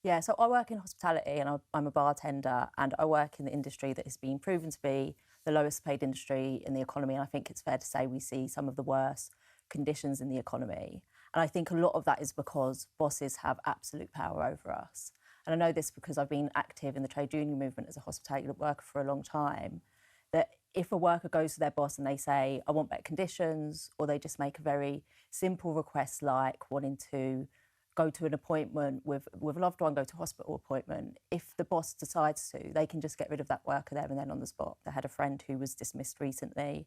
Yeah, so I work in hospitality and I'm a bartender, and I work in the industry that has been proven to be the lowest paid industry in the economy. And I think it's fair to say we see some of the worst conditions in the economy. And I think a lot of that is because bosses have absolute power over us. And I know this because I've been active in the trade union movement as a hospitality worker for a long time, that if a worker goes to their boss and they say, I want better conditions, or they just make a very simple request like wanting to go to an appointment with a loved one, go to a hospital appointment, if the boss decides to, they can just get rid of that worker there and then on the spot. I had a friend who was dismissed recently,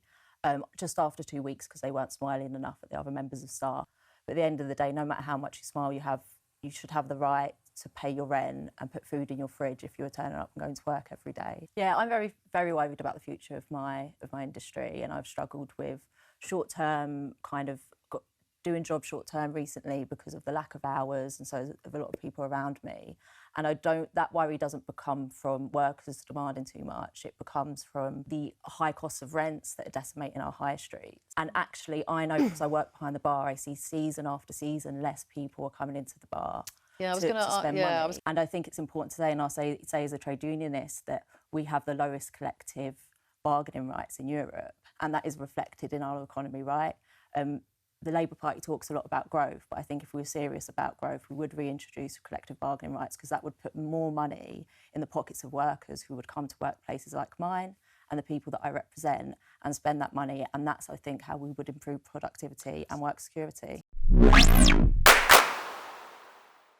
just after 2 weeks because they weren't smiling enough at the other members of staff. But at the end of the day, no matter how much you smile, you should have the right to pay your rent and put food in your fridge if you were turning up and going to work every day. Yeah, I'm very, very worried about the future of my industry, and I've struggled with short-term doing jobs short-term recently because of the lack of hours, and so of a lot of people around me. And that worry doesn't become from workers demanding too much. It becomes from the high costs of rents that are decimating our high streets. And actually, I know because I work behind the bar, I see season after season less people are coming into the bar. Yeah, to spend money. And I think it's important to say, and I'll say as a trade unionist, that we have the lowest collective bargaining rights in Europe, and that is reflected in our economy, right? The Labour Party talks a lot about growth, but I think if we were serious about growth, we would reintroduce collective bargaining rights, because that would put more money in the pockets of workers who would come to workplaces like mine and the people that I represent and spend that money. And that's, I think, how we would improve productivity and work security.